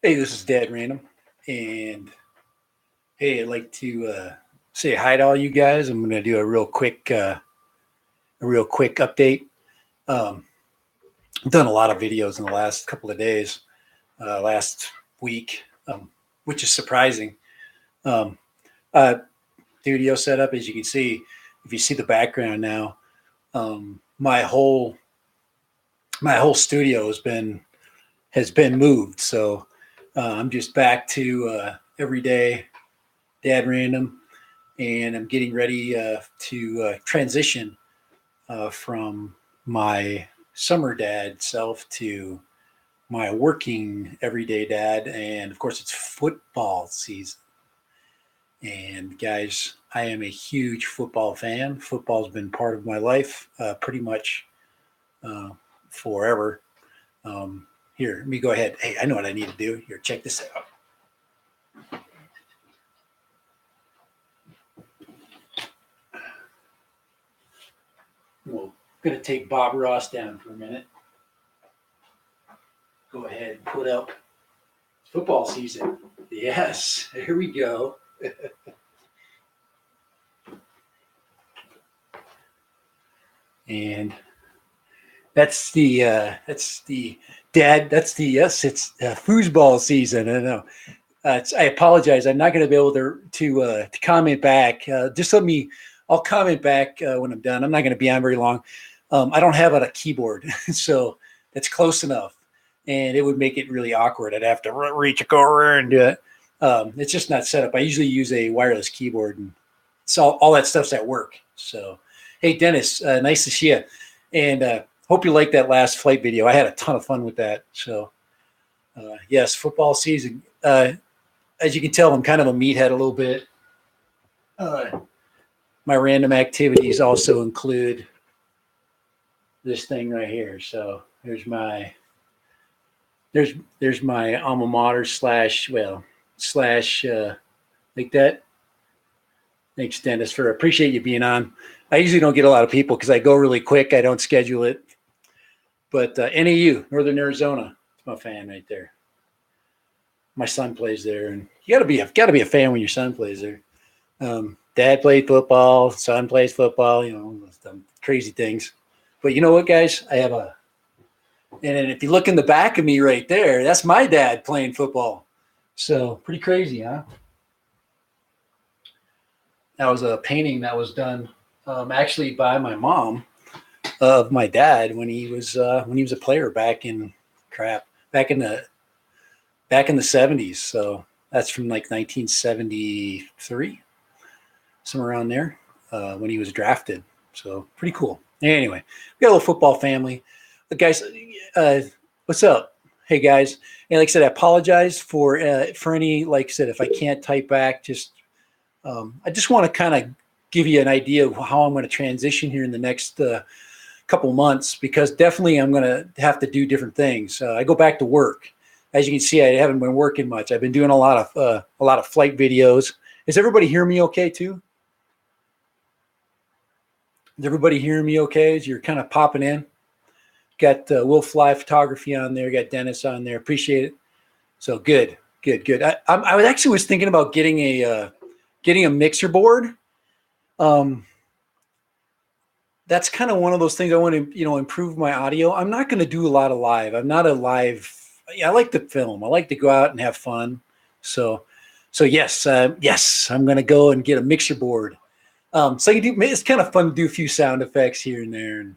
Hey, this is Dad Random, and hey, I'd like to say hi to all you guys. I'm going to do a real quick update. Um, I've done a lot of videos in the last couple of days, last week, which is surprising. Um, uh, Studio setup, as you can see, if you see the background now, my whole studio has been moved. So I'm just back to everyday Dad Random, and I'm getting ready to transition from my summer dad self to my working everyday dad. And of course, it's football season. And guys, I am a huge football fan. Football's been part of my life pretty much uh, forever. Here, let me go ahead. Hey, I know what I need to do. Here, check this out. We're going to take Bob Ross down for a minute. Go ahead and put up football season. Yes, here we go. And that's the dad. That's the yes. It's foosball season. I know. I apologize. I'm not going to be able to comment back. Just let me. I'll comment back when I'm done. I'm not going to be on very long. I don't have a keyboard, so that's close enough, and it would make it really awkward. I'd have to reach over and do it. It's just not set up. I usually use a wireless keyboard, and so all that stuff's at work. So, hey, Dennis, nice to see you, and hope you liked that last flight video. I had a ton of fun with that. So, yes, football season. As you can tell, I'm kind of a meathead a little bit. My random activities also include this thing right here. So there's my alma mater slash like that. Thanks, Dennis, for appreciate you being on. I usually don't get a lot of people because I go really quick. I don't schedule it. But NAU, Northern Arizona, it's my fan right there. My son plays there, and you got to be a fan when your son plays there. Dad played football, son plays football, some crazy things. But you know what, guys? And if you look in the back of me right there, that's my dad playing football. So pretty crazy, huh? That was a painting that was done actually by my mom of my dad when he was a player back in the 70s. So that's from like 1973, somewhere around there, when he was drafted. So pretty cool. Anyway, we got a little football family. Guys, what's up? Hey guys, and like I said, I apologize for any, like I said, if I can't type back, just I just want to kind of give you an idea of how I'm going to transition here in the next couple months, because definitely I'm going to have to do different things. I go back to work. As you can see, I haven't been working much. I've been doing a lot of flight videos. Is everybody hearing me okay too? Is everybody hearing me okay as you're kind of popping in? Got Will Fly Photography on there. Got Dennis on there. Appreciate it. So good. I was thinking about getting a mixer board. That's kind of one of those things I want to improve my audio. I'm not going to do a lot of live. I'm not a live. I like to film. I like to go out and have fun. So yes, I'm going to go and get a mixer board. So it's kind of fun to do a few sound effects here and there, and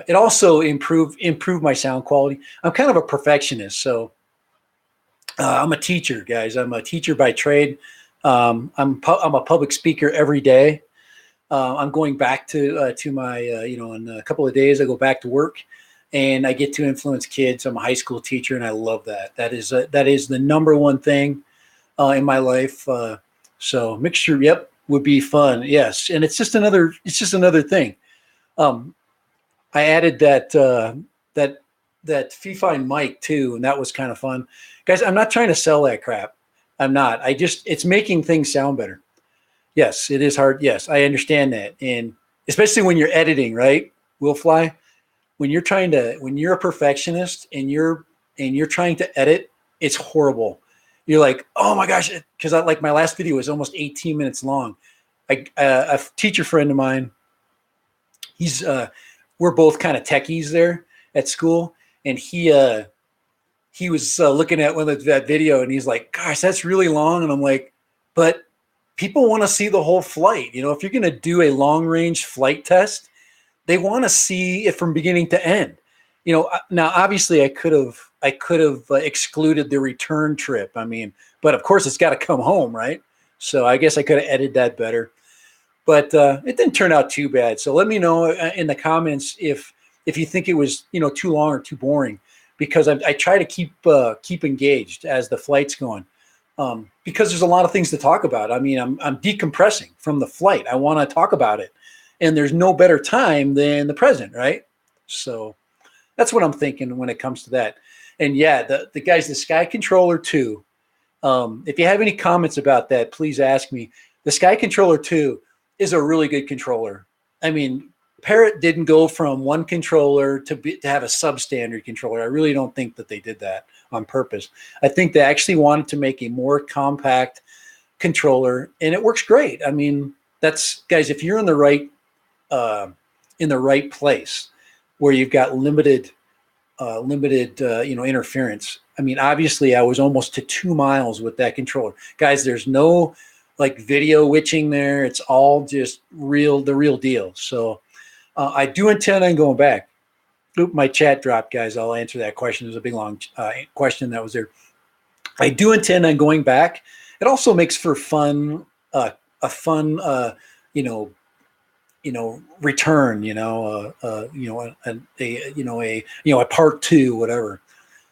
it also improve my sound quality. I'm kind of a perfectionist, so I'm a teacher, guys. I'm a teacher by trade. I'm a public speaker every day. I'm going back to my in a couple of days I go back to work, and I get to influence kids. I'm a high school teacher, and I love that. That is the number one thing in my life. So mixture, yep, would be fun. Yes, and it's just another thing. I added that Fifine mic too, and that was kind of fun. Guys, I'm not trying to sell that crap. I'm not. It's making things sound better. Yes, it is hard. Yes, I understand that. And especially when you're editing, right? Will Fly, when you're a perfectionist and you're trying to edit it's horrible. You're like, oh my gosh, because like my last video was almost 18 minutes long. A teacher friend of mine, he's we're both kind of techies there at school, and he was looking at that video, and he's like, gosh, that's really long. And I'm like, but people want to see the whole flight. You know, if you're going to do a long range flight test, they want to see it from beginning to end. You know, now obviously I could have excluded the return trip. I mean, but of course it's got to come home, right? So I guess I could have edited that better, but it didn't turn out too bad. So let me know in the comments if you think it was, you know, too long or too boring, because I try to keep engaged as the flight's going, because there's a lot of things to talk about. I mean, I'm decompressing from the flight. I want to talk about it, and there's no better time than the present, right? So that's what I'm thinking when it comes to that. And yeah, the guys, the Sky Controller 2. If you have any comments about that, please ask me. The Sky Controller 2 is a really good controller. I mean, Parrot didn't go from one controller to have a substandard controller. I really don't think that they did that on purpose. I think they actually wanted to make a more compact controller, and it works great. I mean, that's, guys, if you're in the right place where you've got limited interference. I mean, obviously I was almost to 2 miles with that controller. Guys, there's no like video witching there. It's all just the real deal. So I do intend on going back. Oop, my chat dropped, guys. I'll answer that question. There's a big long question that was there. I do intend on going back. It also makes for fun, a fun, return, a part 2, whatever.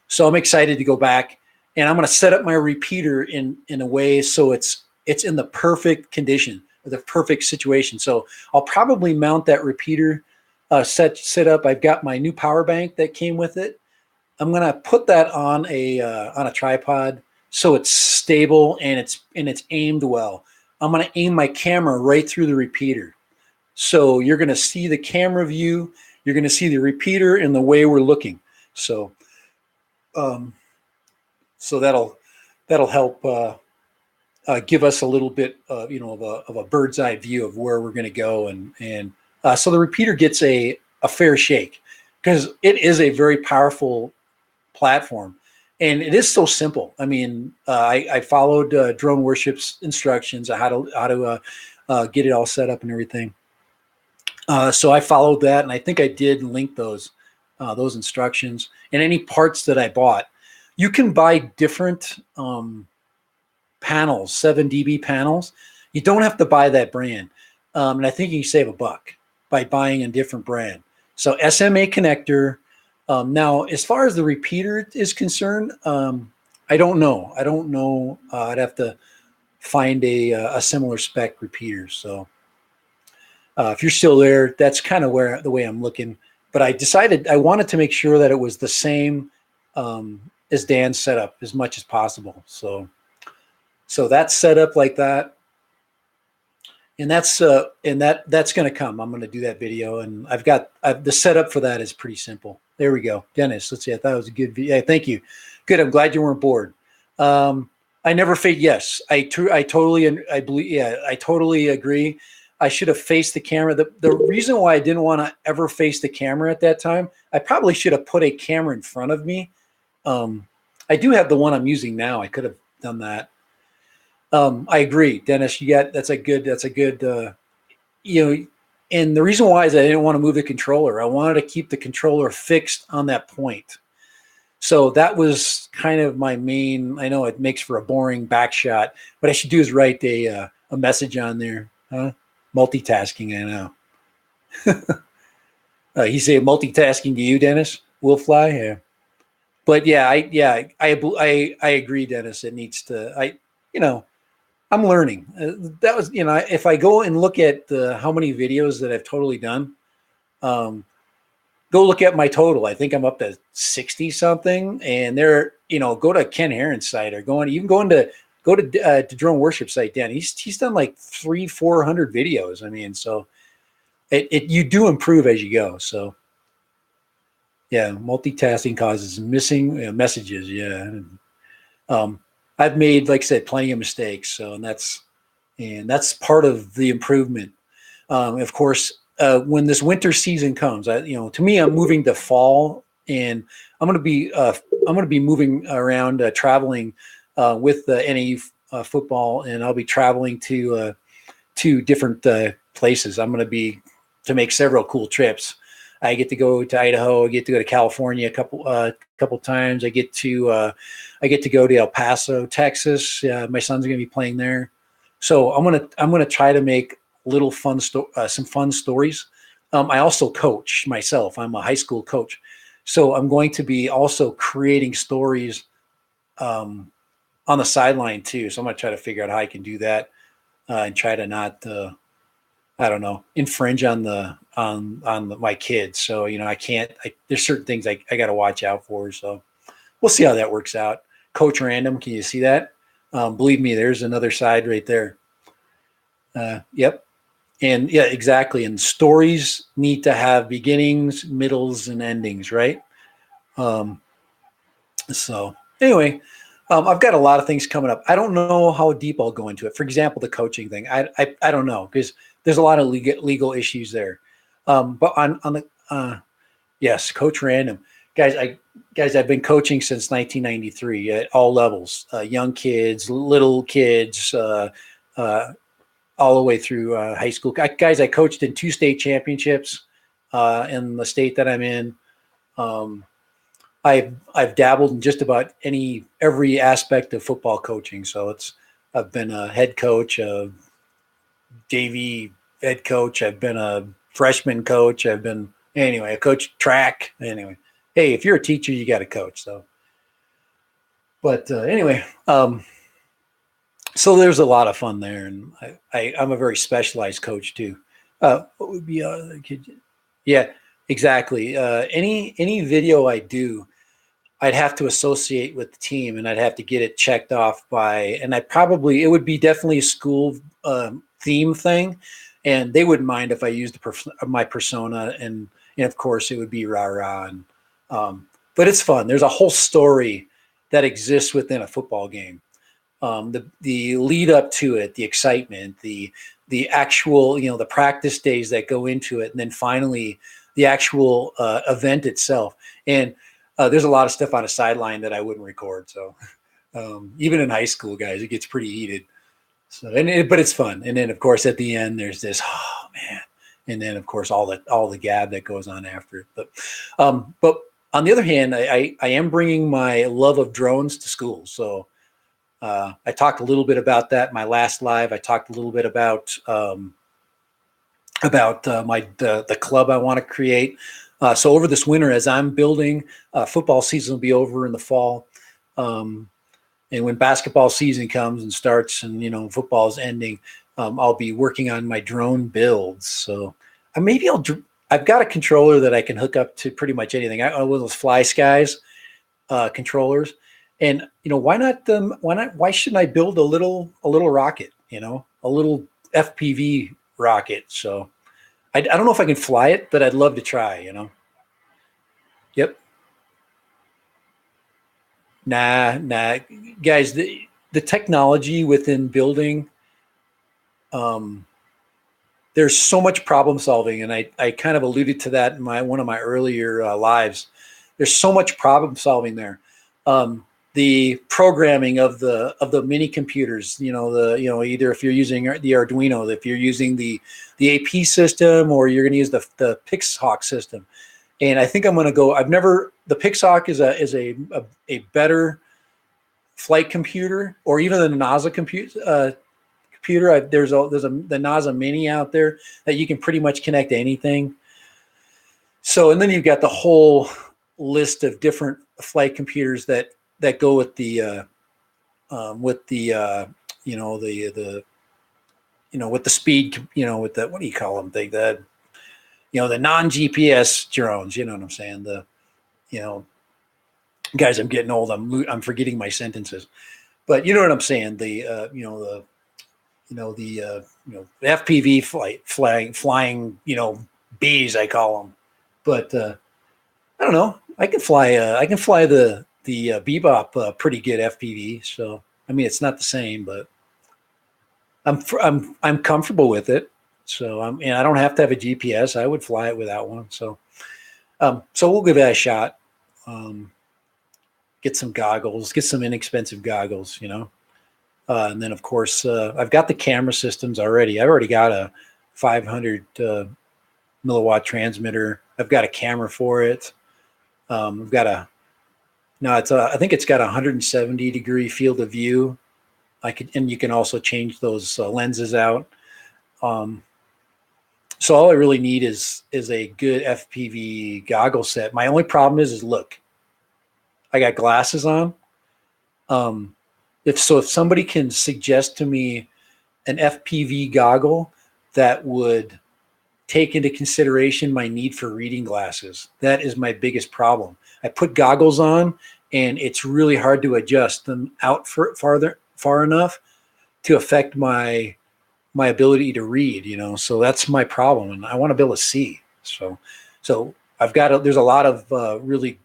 So I'm excited to go back, and I'm going to set up my repeater in a way so it's in the perfect condition, the perfect situation. So I'll probably mount that repeater set up. I've got my new power bank that came with it. I'm going to put that on a tripod so it's stable and it's aimed well. I'm going to aim my camera right through the repeater. So you're going to see the camera view, you're going to see the repeater and the way we're looking. So, that'll help give us a little bit, of a bird's eye view of where we're going to go, and so the repeater gets a fair shake, because it is a very powerful platform, and it is so simple. I mean, I followed Drone Worship's instructions on how to get it all set up and everything. So I followed that, and I think I did link those instructions and any parts that I bought. You can buy different panels, 7 dB panels. You don't have to buy that brand, and I think you save $1 by buying a different brand. So SMA connector. Now, as far as the repeater is concerned, I don't know. I'd have to find a similar spec repeater. So. If you're still there, that's kind of the way I'm looking. But I decided I wanted to make sure that it was the same as Dan's setup as much as possible. So that's set up like that, and that's going to come. I'm going to do that video, and the setup for that is pretty simple. There we go, Dennis. Let's see. I thought it was a good video. Yeah, thank you. Good. I'm glad you weren't bored. I never fake. Yes, I totally agree. I should have faced the camera. The reason why I didn't want to ever face the camera at that time, I probably should have put a camera in front of me. I do have the one I'm using now. I could have done that. I agree, Dennis. That's a good. And the reason why is I didn't want to move the controller. I wanted to keep the controller fixed on that point. So that was kind of my main. I know it makes for a boring back shot. What I should do is write a message on there. Huh? Multitasking, I know. He said multitasking to you, Dennis. Will fly, yeah. But yeah, I agree, Dennis. It needs to. I'm learning. That was, if I go and look at how many videos that I've totally done, go look at my total. I think I'm up to 60 something, and they're, go to Ken Heron's site, or go to Drone Worship site, Dan. He's done like 300-400 videos. I mean, so you do improve as you go. So yeah, multitasking causes missing messages. Yeah, I've made, like I said, plenty of mistakes. So, and that's part of the improvement. Of course, when this winter season comes, to me, I'm moving to fall, and I'm going to be moving around, traveling with the NAU football, and I'll be traveling to different places. I'm going to make several cool trips. I get to go to Idaho. I get to go to California a couple times. I get to go to El Paso, Texas. My son's going to be playing there, so I'm gonna try to make little some fun stories. I also coach myself. I'm a high school coach, so I'm going to be also creating stories on the sideline too. So I'm going to try to figure out how I can do that and try to not I don't know, infringe on my kids. So, I can't, there's certain things I got to watch out for. So we'll see how that works out. Coach Random, can you see that? Believe me, there's another side right there. Yep. And yeah, exactly. And stories need to have beginnings, middles, and endings, right? So anyway, I've got a lot of things coming up. I don't know how deep I'll go into it. For example, the coaching thing. I don't know, because there's a lot of legal issues there. But on the yes, Coach Random, guys. I've been coaching since 1993 at all levels, young kids, little kids, all the way through high school. Guys, I coached in 2 state championships in the state that I'm in. I've dabbled in just about every aspect of football coaching. So I've been a head coach, a JV head coach. I've been a freshman coach. I coached track. Anyway, hey, if you're a teacher, you got to coach. So, but anyway, so there's a lot of fun there, and I'm a very specialized coach too. What would be yeah, exactly. Any video I do, I'd have to associate with the team, and I'd have to get it checked off and it would be definitely a school theme thing, and they wouldn't mind if I used my persona, and of course it would be rah rah, and but it's fun. There's a whole story that exists within a football game. The lead up to it, the excitement, the actual, the practice days that go into it, and then finally the actual event itself. And there's a lot of stuff on a sideline that I wouldn't record. So even in high school, guys, it gets pretty heated. So but it's fun. And then of course at the end there's this, oh man, and then of course all the gab that goes on after it. But on the other hand, I am bringing my love of drones to school. So I talked a little bit about that in my last live. I talked a little bit about the club I want to create. So over this winter, as I'm building, football season will be over in the fall. And when basketball season comes and starts and, football is ending, I'll be working on my drone builds. So I've got a controller that I can hook up to pretty much anything. One of those Fly Skies controllers. And why shouldn't I build a little rocket, a little FPV rocket? So I don't know if I can fly it, but I'd love to try, Yep. Nah, guys, the technology within building, there's so much problem solving. And I kind of alluded to that in one of my earlier lives. There's so much problem solving there. The programming of the mini computers, either if you're using the Arduino, if you're using the AP system, or you're going to use the Pixhawk system. And I think I'm going to go. The Pixhawk is a better flight computer, or even the NASA computer. There's the NASA Mini out there that you can pretty much connect to anything. So, and then you've got the whole list of different flight computers that go with the with the speed, with the, what do you call them? The non-GPS drones, you know what I'm saying? Guys, I'm getting old. I'm forgetting my sentences, but you know what I'm saying? The FPV flying, bees, I call them. But I don't know. I can fly Bebop pretty good FPV. So I mean, it's not the same, but I'm comfortable with it. So and I don't have to have a GPS. I would fly it without one. So we'll give that a shot. Get some goggles, get some inexpensive goggles, and then of course I've got the camera systems already. I've already got a 500 milliwatt transmitter. I've got a camera for it. I've got a no, I think it's got a 170-degree field of view. And you can also change those lenses out. So all I really need is a good FPV goggle set. My only problem is look, I got glasses on. If somebody can suggest to me an FPV goggle that would take into consideration my need for reading glasses, that is my biggest problem. I put goggles on, and it's really hard to adjust them out far enough to affect my ability to read. So that's my problem, and I want to be able to see. So there's a lot of really,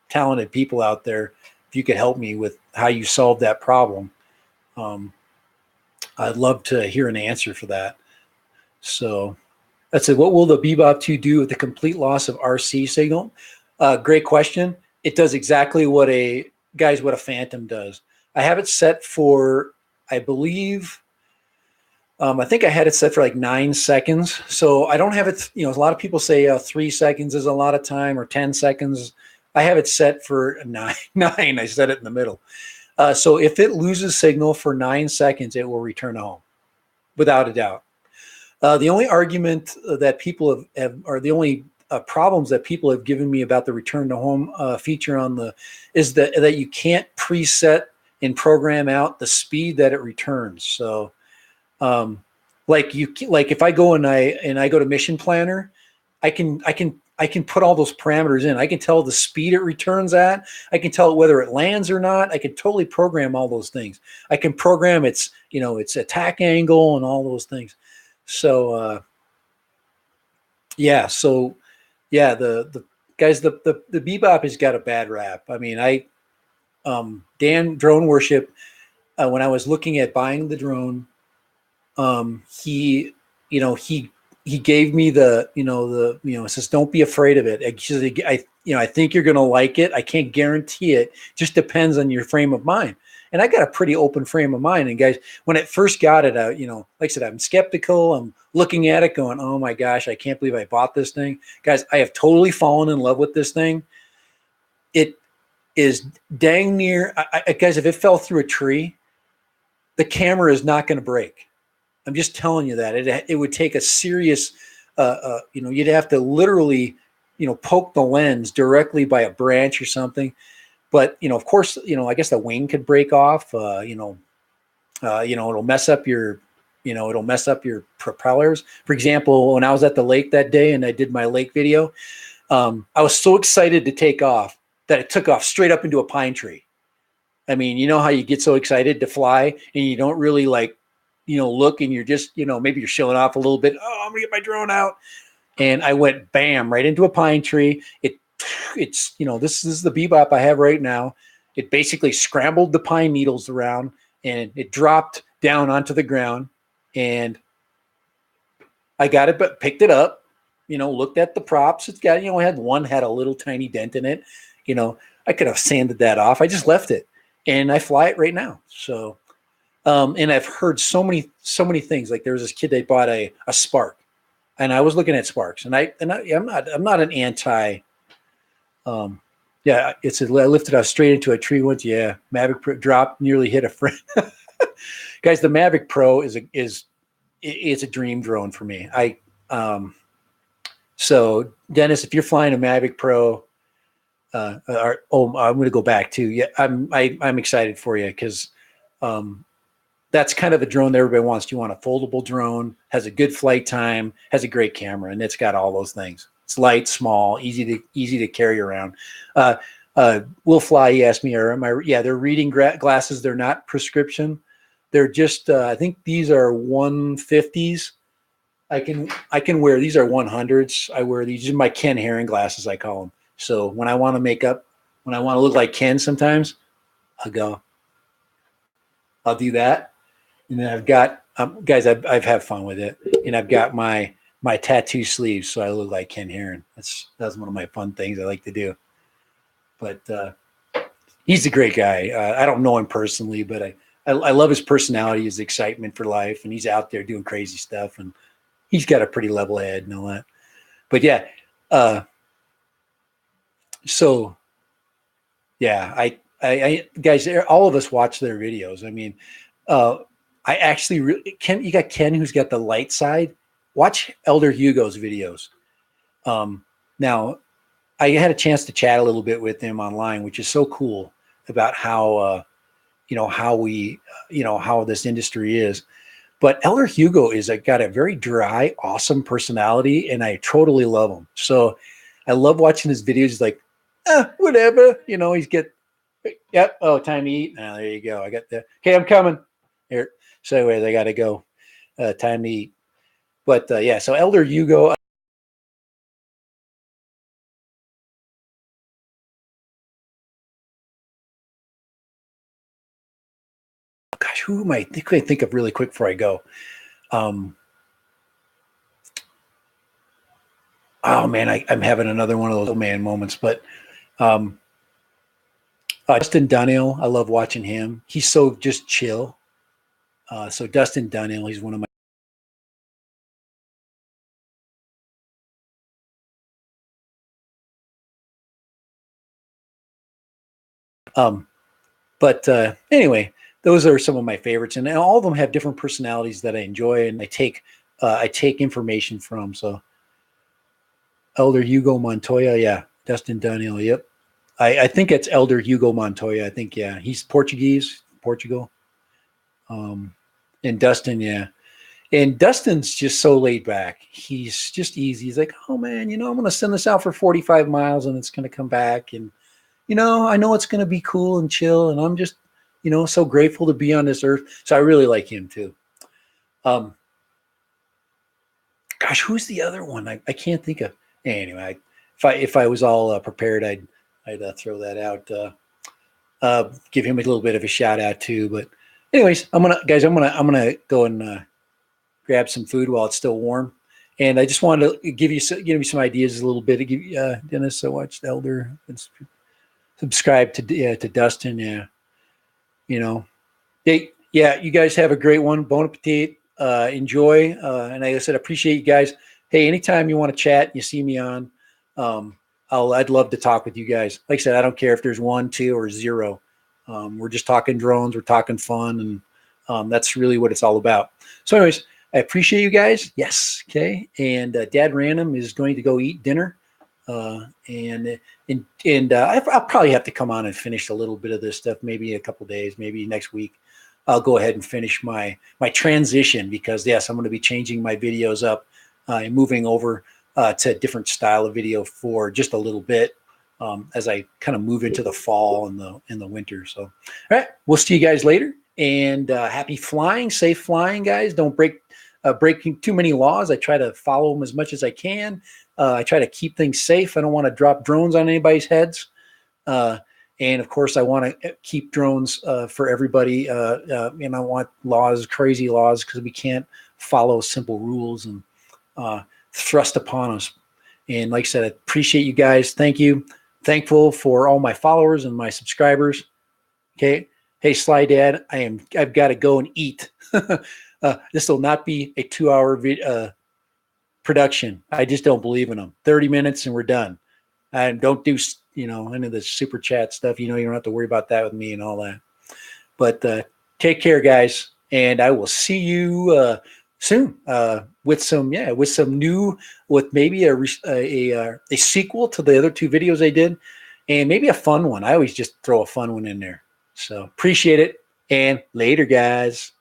talented people out there. If you could help me with how you solve that problem, I'd love to hear an answer for that. So that's it. What will the Bebop 2 do with the complete loss of RC signal? Great question. It does exactly what a Phantom does. I have it set for, I believe, I think I had it set for like 9 seconds. So I don't have it, a lot of people say 3 seconds is a lot of time, or 10 seconds. I have it set for 9. I set it in the middle. So if it loses signal for 9 seconds, it will return home, without a doubt. The only argument that people have or the only problems that people have given me about the return to home feature is that you can't preset and program out the speed that it returns. So, like if I go and I go to Mission Planner, I can put all those parameters in. I can tell the speed it returns at. I can tell it whether it lands or not. I can totally program all those things. I can program its attack angle and all those things. So the guys, the Bebop has got a bad rap. I mean, Dan Drone Worship, when I was looking at buying the drone, he gave me says, don't be afraid of it. I think you're going to like it. I can't guarantee it. Just depends on your frame of mind. And I got a pretty open frame of mind. And guys, when I first got it, like I said, I'm skeptical. I'm looking at it going, oh my gosh, I can't believe I bought this thing. Guys, I have totally fallen in love with this thing. It is dang near, guys, if it fell through a tree, the camera is not going to break. I'm just telling you that. It would take a serious, you'd have to literally, poke the lens directly by a branch or something. But, of course, I guess the wing could break off, it'll mess up your, propellers. For example, when I was at the lake that day and I did my lake video, I was so excited to take off that it took off straight up into a pine tree. I mean, you know how you get so excited to fly and you don't really look, and you're just, maybe you're showing off a little bit. Oh, I'm gonna get my drone out. And I went bam, right into a pine tree. It's this is the Bebop I have right now. It basically scrambled the pine needles around and it dropped down onto the ground, and I got it, but picked it up, looked at the props. It's got, had a little tiny dent in it. I could have sanded that off. I just left it and I fly it right now. So, and I've heard so many things. Like there was this kid that bought a Spark, and I was looking at Sparks, and I'm not an anti. I lifted us straight into a tree once. Yeah, Mavic Pro dropped, nearly hit a friend. Guys, the Mavic Pro is a dream drone for me. So Dennis, if you're flying a Mavic Pro, I'm going to go back too. Yeah, I'm excited for you because that's kind of the drone that everybody wants. You want a foldable drone, has a good flight time, has a great camera, and it's got all those things. It's light, small, easy to carry around. Will Fly, he asked me, they're reading glasses. They're not prescription. They're just, I think these are 150s. I can wear, these are 100s. I wear these are my Ken Herring glasses, I call them. So when I want to make up when I want to look like Ken sometimes, I'll do that. And then I've got, guys, I've had fun with it. And I've got my tattoo sleeves, so I look like Ken Heron. That's one of my fun things I like to do. But he's a great guy. I don't know him personally, but I love his personality, his excitement for life, and he's out there doing crazy stuff, and he's got a pretty level head and all that. But yeah, so yeah, I guys, all of us watch their videos. I mean, I actually Ken, you got Ken who's got the light side. Watch Elder Hugo's videos. Now, I had a chance to chat a little bit with him online, which is so cool about how how this industry is. But Elder Hugo is got a very dry, awesome personality, and I totally love him. So I love watching his videos. He's like, whatever, he's yep. Oh, time to eat. Now there you go. I got that. Okay, I'm coming. Here. So anyways, I got to go. Time to eat. But yeah, so Elder Hugo. Gosh, who am I think of really quick before I go? Oh man, I'm having another one of those old man moments. But Dustin Dunhill, I love watching him. He's so just chill. So Dustin Dunhill, he's one of my. But anyway, those are some of my favorites, and all of them have different personalities that I enjoy, and I take information from. So Elder Hugo Montoya, yeah, Dustin Dunhill, yep. I think it's Elder Hugo Montoya. I think yeah, he's Portuguese, Portugal. And Dustin, yeah. And Dustin's just so laid back. He's just easy. He's like, oh man, I'm going to send this out for 45 miles and it's going to come back. And, I know it's going to be cool and chill. And I'm just, so grateful to be on this earth. So I really like him too. Gosh, who's the other one? I can't think of. Anyway, if I was all prepared, I'd throw that out. Give him a little bit of a shout out too. But anyways, I'm gonna go and grab some food while it's still warm. And I just wanted to give you some ideas a little bit. To give Dennis, I watched Elder and subscribe to Dustin. Yeah, hey, yeah, you guys have a great one. Bon appetit. Enjoy. And like I said, appreciate you guys. Hey, anytime you want to chat, you see me on. I'd love to talk with you guys. Like I said, I don't care if there's 1, 2, or 0. We're just talking drones. We're talking fun, and that's really what it's all about. So, anyways, I appreciate you guys. Yes, okay. And Dad Random is going to go eat dinner, and I'll probably have to come on and finish a little bit of this stuff. Maybe a couple days, maybe next week. I'll go ahead and finish my transition because yes, I'm going to be changing my videos up and moving over to a different style of video for just a little bit as I kind of move into the fall and the winter. So, all right, we'll see you guys later. And happy flying, safe flying, guys. Don't breaking too many laws. I try to follow them as much as I can. I try to keep things safe. I don't want to drop drones on anybody's heads. And of course, I want to keep drones for everybody. And I want crazy laws, because we can't follow simple rules and thrust upon us. And like I said, I appreciate you guys. Thank you. Thankful for all my followers and my subscribers. Okay. Hey, Sly Dad, I've got to go and eat. This will not be a 2-hour production. I just don't believe in them. 30 minutes and we're done. I don't do, any of the super chat stuff. You don't have to worry about that with me and all that. But take care, guys. And I will see you soon with maybe a sequel to the other 2 videos I did, and maybe a fun one. I always just throw a fun one in there. So appreciate it, and later, guys.